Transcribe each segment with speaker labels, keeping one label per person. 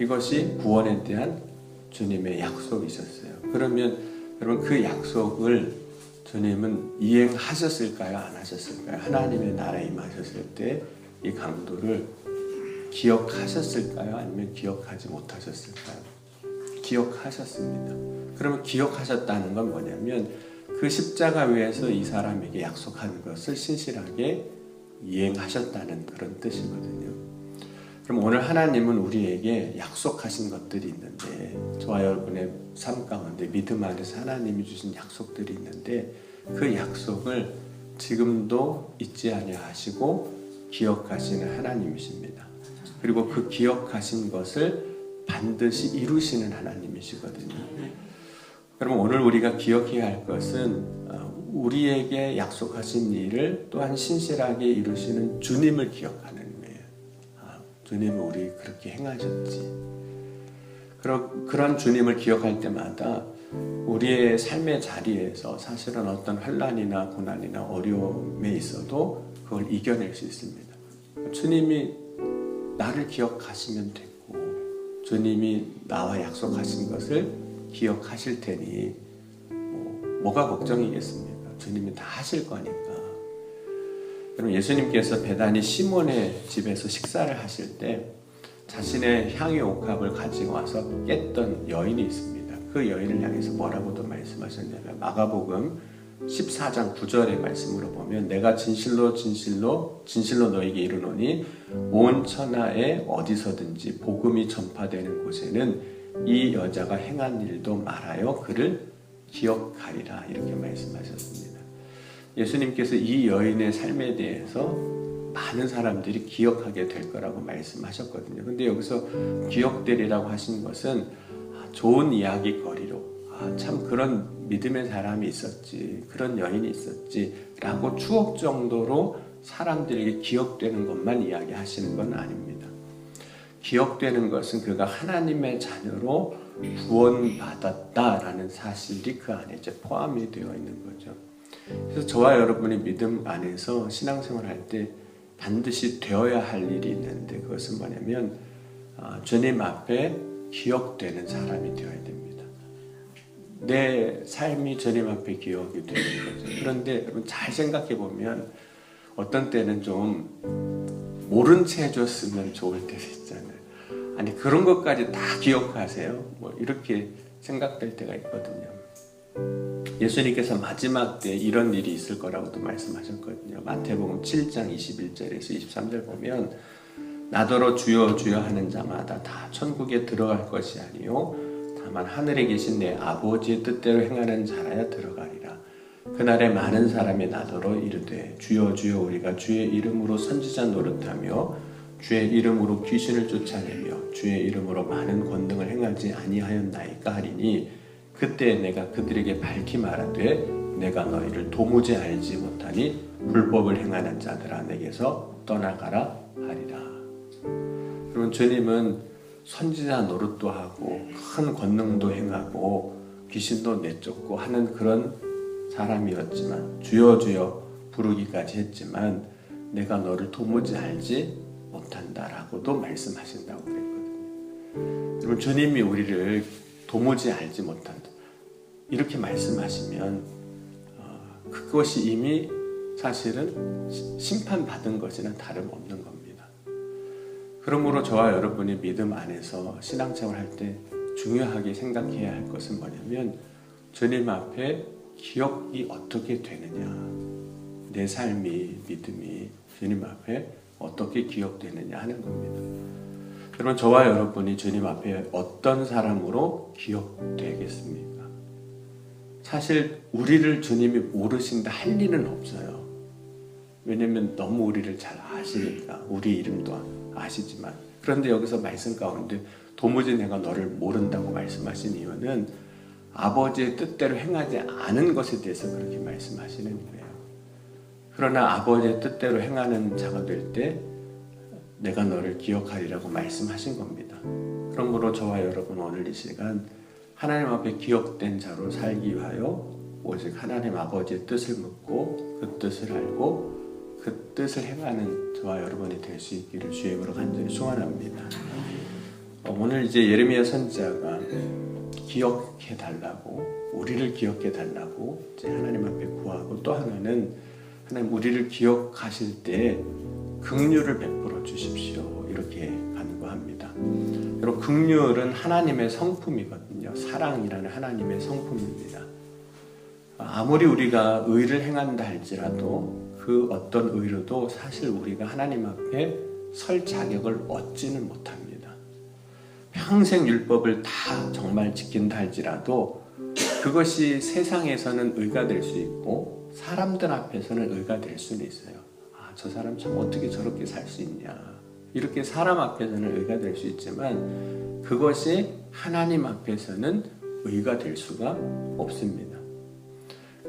Speaker 1: 이것이 구원에 대한 주님의 약속이셨어요. 그러면 여러분 그 약속을 주님은 이행하셨을까요? 안 하셨을까요? 하나님의 나라에 임하셨을 때 이 강도를 기억하셨을까요? 아니면 기억하지 못하셨을까요? 기억하셨습니다. 그러면 기억하셨다는 건 뭐냐면 그 십자가 위에서 이 사람에게 약속한 것을 신실하게 이행하셨다는 그런 뜻이거든요. 그럼 오늘 하나님은 우리에게 약속하신 것들이 있는데 저와 여러분의 삶 가운데 믿음 안에서 하나님이 주신 약속들이 있는데 그 약속을 지금도 잊지 아니하시고 기억하시는 하나님이십니다. 그리고 그 기억하신 것을 반드시 이루시는 하나님이시거든요. 그럼 오늘 우리가 기억해야 할 것은 우리에게 약속하신 일을 또한 신실하게 이루시는 주님을 기억하는 거예요. 주님은 우리 그렇게 행하셨지. 그런 주님을 기억할 때마다 우리의 삶의 자리에서 사실은 어떤 환난이나 고난이나 어려움에 있어도 그걸 이겨낼 수 있습니다. 주님이 나를 기억하시면 됐고 주님이 나와 약속하신 것을 기억하실 테니 뭐가 걱정이겠습니까? 주님이 다 하실 거니까. 그럼 예수님께서 베다니 시몬의 집에서 식사를 하실 때 자신의 향유 옥합을 가지고 와서 깼던 여인이 있습니다. 그 여인을 향해서 뭐라고도 말씀하셨냐면 마가복음 14장 9절의 말씀으로 보면 내가 진실로 너에게 이르노니 온 천하에 어디서든지 복음이 전파되는 곳에는 이 여자가 행한 일도 말하여 그를 기억하리라 이렇게 말씀하셨습니다. 예수님께서 이 여인의 삶에 대해서 많은 사람들이 기억하게 될 거라고 말씀하셨거든요. 근데 여기서 기억되리라고 하신 것은 좋은 이야기거리로 참 그런 믿음의 사람이 있었지, 그런 여인이 있었지 라고 추억 정도로 사람들에게 기억되는 것만 이야기하시는 건 아닙니다. 기억되는 것은 그가 하나님의 자녀로 구원받았다라는 사실이 그 안에 이제 포함이 되어 있는 거죠. 그래서 저와 여러분의 믿음 안에서 신앙생활 할 때 반드시 되어야 할 일이 있는데 그것은 뭐냐면 주님 앞에 기억되는 사람이 되어야 됩니다. 내 삶이 주님 앞에 기억이 되는 거죠. 그런데 여러분 잘 생각해 보면 어떤 때는 좀 모른 채 해줬으면 좋을 때도 있잖아요. 아니 그런 것까지 다 기억하세요? 뭐 이렇게 생각될 때가 있거든요. 예수님께서 마지막 때 이런 일이 있을 거라고도 말씀하셨거든요. 마태복음 7장 21절에서 23절 보면 나더러 주여 주여 하는 자마다 다 천국에 들어갈 것이 아니요 다만 하늘에 계신 내 아버지의 뜻대로 행하는 자라야 들어가리라. 그날에 많은 사람이 나더러 이르되 주여 주여 우리가 주의 이름으로 선지자 노릇하며 주의 이름으로 귀신을 쫓아내며 주의 이름으로 많은 권능을 행하지 아니하였나이까 하리니 그때 내가 그들에게 밝히 말하되 내가 너희를 도무지 알지 못하니 불법을 행하는 자들아 내게서 떠나가라 하리라. 그러면 주님은 선지자 노릇도 하고 큰 권능도 행하고 귀신도 내쫓고 하는 그런 사람이었지만 주여 주여 부르기까지 했지만 내가 너를 도무지 알지 못한다라고도 말씀하신다고 그랬거든요. 여러분 주님이 우리를 도무지 알지 못한다 이렇게 말씀하시면 그것이 이미 사실은 심판받은 것이나 다름없는 겁니다. 그러므로 저와 여러분이 믿음 안에서 신앙생활 할 때 중요하게 생각해야 할 것은 뭐냐면 주님 앞에 기억이 어떻게 되느냐, 내 삶이 믿음이 주님 앞에 어떻게 기억되느냐 하는 겁니다. 여러분 저와 여러분이 주님 앞에 어떤 사람으로 기억되겠습니까? 사실 우리를 주님이 모르신다 할 리는 없어요. 왜냐하면 너무 우리를 잘 아시니까 우리 이름도 아시지만 그런데 여기서 말씀 가운데 도무지 내가 너를 모른다고 말씀하신 이유는 아버지의 뜻대로 행하지 않은 것에 대해서 그렇게 말씀하시는 거예요. 그러나 아버지의 뜻대로 행하는 자가 될 때 내가 너를 기억하리라고 말씀하신 겁니다. 그러므로 저와 여러분 오늘 이 시간 하나님 앞에 기억된 자로 살기 위하여 오직 하나님 아버지의 뜻을 묻고 그 뜻을 알고 그 뜻을 행하는 저와 여러분이 될 수 있기를 주의 이름으로 간절히 소원합니다. 오늘 이제 예레미야 선지자가 기억해 달라고, 우리를 기억해 달라고 이제 하나님 앞에 구하고, 또 하나는 하나님 우리를 기억하실 때 긍휼을 베풀어 주십시오, 이렇게 간구합니다. 여러분, 긍휼은 하나님의 성품이거든요. 사랑이라는 하나님의 성품입니다. 아무리 우리가 의를 행한다 할지라도 그 어떤 의로도 사실 우리가 하나님 앞에 설 자격을 얻지는 못합니다. 평생 율법을 다 정말 지킨다 할지라도 그것이 세상에서는 의가 될 수 있고 사람들 앞에서는 의가 될 수는 있어요. 저 사람 참 어떻게 저렇게 살 수 있냐, 이렇게 사람 앞에서는 의가 될 수 있지만 그것이 하나님 앞에서는 의가 될 수가 없습니다.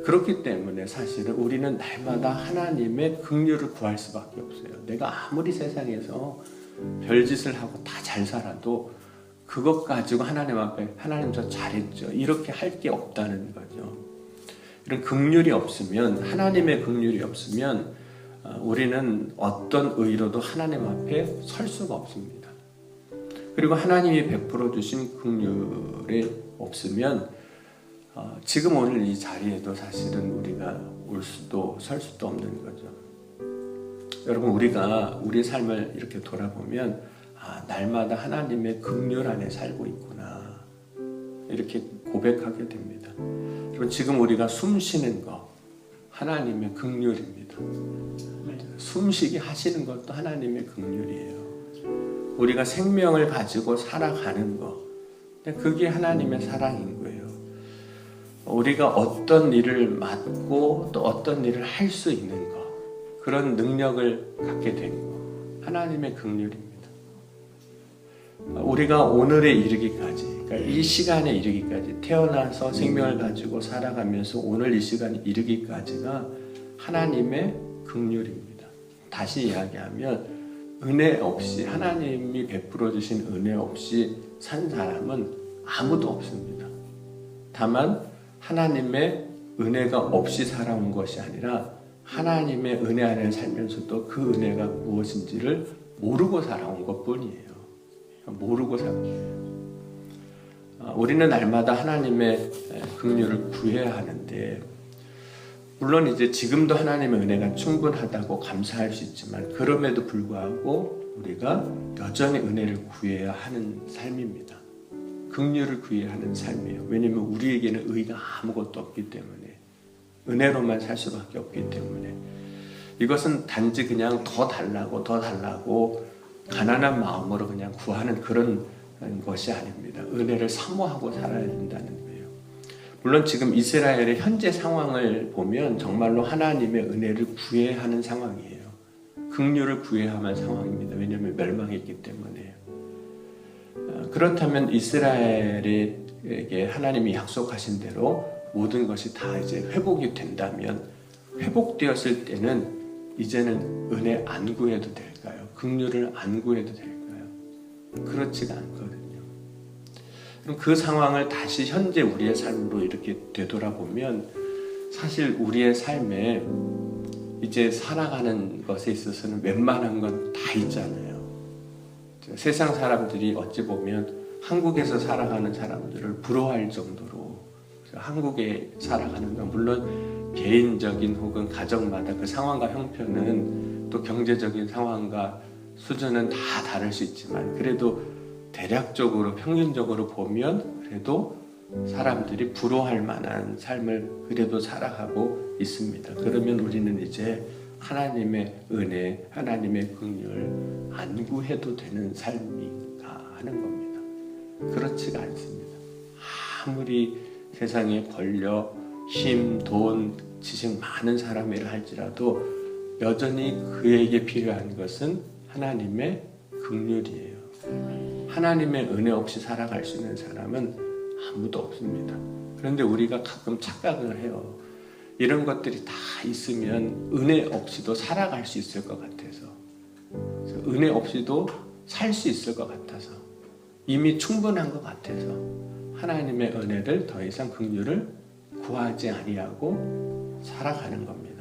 Speaker 1: 그렇기 때문에 사실은 우리는 날마다 하나님의 긍휼을 구할 수밖에 없어요. 내가 아무리 세상에서 별짓을 하고 다 잘 살아도 그것 가지고 하나님 앞에 하나님 저 잘했죠, 이렇게 할 게 없다는 거죠. 이런 긍휼이 없으면, 하나님의 긍휼이 없으면 우리는 어떤 의로도 하나님 앞에 설 수가 없습니다. 그리고 하나님이 베풀어 주신 긍휼이 없으면 지금 오늘 이 자리에도 사실은 우리가 올 수도 설 수도 없는 거죠. 여러분, 우리가 우리 삶을 이렇게 돌아보면 날마다 하나님의 긍휼 안에 살고 있구나, 이렇게 고백하게 됩니다. 여러분, 지금 우리가 숨 쉬는 거 하나님의 긍휼입니다. 숨쉬게 하시는 것도 하나님의 긍휼이에요. 우리가 생명을 가지고 살아가는 거, 그게 하나님의 사랑인 거예요. 우리가 어떤 일을 맡고 또 어떤 일을 할 수 있는 거, 그런 능력을 갖게 된 거, 하나님의 긍휼입니다. 우리가 오늘에 이르기까지, 그러니까 이 시간에 이르기까지, 태어나서 생명을 가지고 살아가면서 오늘 이 시간에 이르기까지가 하나님의 긍휼입니다. 다시 이야기하면 은혜 없이, 하나님이 베풀어 주신 은혜 없이 산 사람은 아무도 없습니다. 다만 하나님의 은혜가 없이 살아온 것이 아니라 하나님의 은혜 안에 살면서도 그 은혜가 무엇인지를 모르고 살아온 것뿐이에요. 모르고 살아요. 우리는 날마다 하나님의 긍휼을 구해야 하는데, 물론 이제 지금도 하나님의 은혜가 충분하다고 감사할 수 있지만 그럼에도 불구하고 우리가 여전히 은혜를 구해야 하는 삶입니다. 긍휼을 구해야 하는 삶이에요. 왜냐하면 우리에게는 의가 아무것도 없기 때문에, 은혜로만 살 수밖에 없기 때문에, 이것은 단지 그냥 더 달라고 가난한 마음으로 그냥 구하는 그런 것이 아닙니다. 은혜를 사모하고 살아야 된다는 거예요. 물론 지금 이스라엘의 현재 상황을 보면 정말로 하나님의 은혜를 구해야 하는 상황이에요. 긍휼을 구해야 하는 상황입니다. 왜냐하면 멸망했기 때문에. 그렇다면 이스라엘에게 하나님이 약속하신 대로 모든 것이 다 이제 회복이 된다면, 회복되었을 때는 이제는 은혜 안 구해도 될까요? 긍휼을 안 구해도 될까요? 그렇지가 않거든요. 그럼 그 상황을 다시 현재 우리의 삶으로 이렇게 되돌아보면 사실 우리의 삶에 이제 살아가는 것에 있어서는 웬만한 건 다 있잖아요. 세상 사람들이 어찌 보면 한국에서 살아가는 사람들을 부러워할 정도로, 한국에 살아가는 건 물론 개인적인 혹은 가정마다 그 상황과 형편은, 또 경제적인 상황과 수준은 다 다를 수 있지만 그래도 대략적으로 평균적으로 보면 그래도 사람들이 부러워할 만한 삶을 그래도 살아가고 있습니다. 그러면 우리는 이제 하나님의 은혜, 하나님의 긍휼을 안 구해도 되는 삶인가 하는 겁니다. 그렇지가 않습니다. 아무리 세상에 권력, 힘, 돈, 지식 많은 사람이라 할지라도 여전히 그에게 필요한 것은 하나님의 긍휼이에요. 하나님의 은혜 없이 살아갈 수 있는 사람은 아무도 없습니다. 그런데 우리가 가끔 착각을 해요. 이런 것들이 다 있으면 은혜 없이도 살아갈 수 있을 것 같아서, 은혜 없이도 살 수 있을 것 같아서, 이미 충분한 것 같아서 하나님의 은혜를 더 이상 긍휼을 구하지 아니하고 살아가는 겁니다.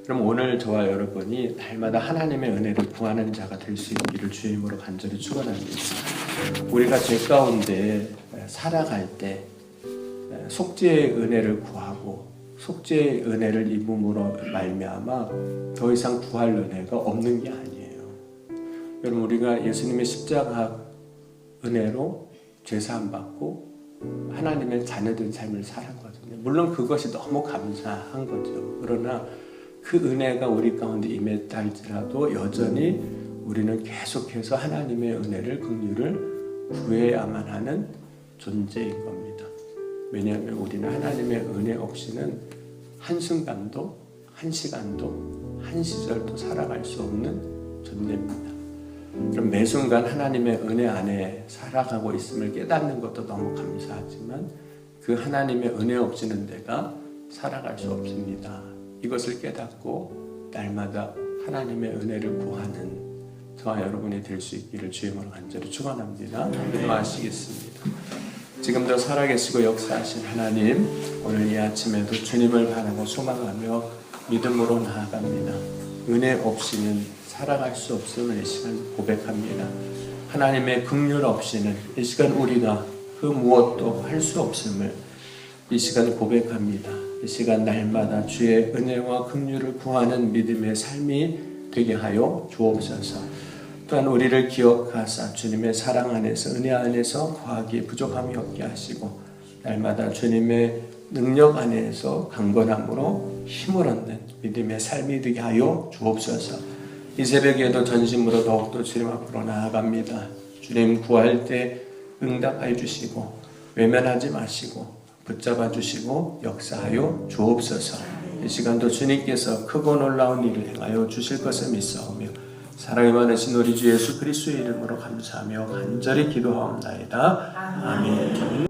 Speaker 1: 그럼 오늘 저와 여러분이 날마다 하나님의 은혜를 구하는 자가 될 수 있기를 주의 이름으로 간절히 축원합니다. 우리가 죄 가운데 살아갈 때 속죄의 은혜를 구하고 속죄의 은혜를 입음으로 말미암아 더 이상 구할 은혜가 없는 게 아니에요. 여러분, 우리가 예수님의 십자가 은혜로 죄사함 받고 하나님의 자녀된 삶을 살았거든요. 물론 그것이 너무 감사한 거죠. 그러나 그 은혜가 우리 가운데 임했다 할지라도 여전히 우리는 계속해서 하나님의 은혜를, 긍휼을 구해야만 하는 존재인 겁니다. 왜냐하면 우리는 하나님의 은혜 없이는 한순간도, 한 시간도, 한 시절도 살아갈 수 없는 존재입니다. 그럼 매 순간 하나님의 은혜 안에 살아가고 있음을 깨닫는 것도 너무 감사하지만 그 하나님의 은혜 없이는 내가 살아갈 수 없습니다. 이것을 깨닫고 날마다 하나님의 은혜를 구하는 저와 여러분이 될 수 있기를 주의 이름으로 간절히 축원합니다. 기도하시겠습니다. 지금도 살아계시고 역사하신 하나님, 오늘 이 아침에도 주님을 바라고 소망하며 믿음으로 나아갑니다. 은혜 없이는 살아갈 수 없음을 이 시간 고백합니다. 하나님의 긍휼 없이는 이 시간 우리가 그 무엇도 할 수 없음을 이 시간 고백합니다. 이 시간 날마다 주의 은혜와 긍휼을 구하는 믿음의 삶이 되게 하여 주옵소서. 또한 우리를 기억하사 주님의 사랑 안에서, 은혜 안에서 거하기에 부족함이 없게 하시고 날마다 주님의 능력 안에서 강건함으로 힘을 얻는 믿음의 삶이 되게 하여 주옵소서. 이 새벽에도 전심으로 더욱더 주님 앞으로 나아갑니다. 주님 구할 때 응답하여 주시고 외면하지 마시고 붙잡아 주시고 역사하여 주옵소서. 이 시간도 주님께서 크고 놀라운 일을 행하여 주실 것을 믿사오며 사랑이 많으신 우리 주 예수 그리스도의 이름으로 감사하며 간절히 기도하옵나이다. 아멘.